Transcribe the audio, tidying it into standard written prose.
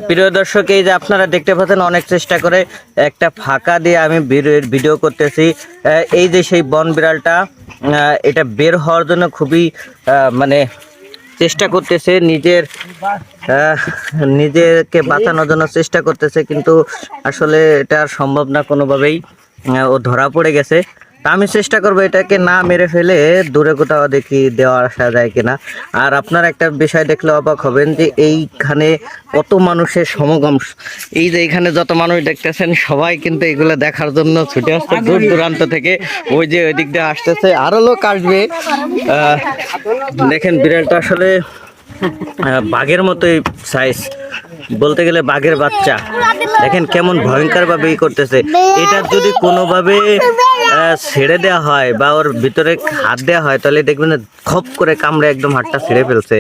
প্রিয় দর্শক, এই যে আপনারা দেখতে পাচ্ছেন অনেক চেষ্টা করে একটা ফাঁকা দিয়ে আমি ভিডিও করতেছি। এই যে সেই বন বিড়ালটা এটা বের হওয়ার জন্য খুবই মানে চেষ্টা করতেছে, নিজেকে বাঁচানোর জন্য চেষ্টা করতেছে, কিন্তু আসলে এটা আর সম্ভব না কোনোভাবেই। ও ধরা পড়ে গেছে। তা আমি চেষ্টা করবো এটাকে না মেরে ফেলে দূরে কোথাও দেখি দেওয়া আসা যায় কিনা। আর আপনার একটা বিষয় দেখলে অবাক হবেন যে এইখানে কত মানুষের সমাগম। এই যে এখানে যত মানুষ দেখতেছেন সবাই কিন্তু এগুলো দেখার জন্য ছুটে আসছে দূর দূরান্ত থেকে। ওই যে ওই দিক দিয়ে আসতেছে, আরো লোক আসবে। দেখেন বিড়ালটা আসলে বাঘের মতোই সাইজ, বলতে গেলে বাঘের বাচ্চা। দেখেন কেমন ভয়ঙ্কর ভাবে ই করতেছে। এটা যদি কোনোভাবে ছেড়ে দেওয়া হয় বা ওর ভিতরে হাত দেওয়া হয় তাহলে দেখবেন খপ করে কামড়ে একদম হাতটা ছেড়ে ফেলছে।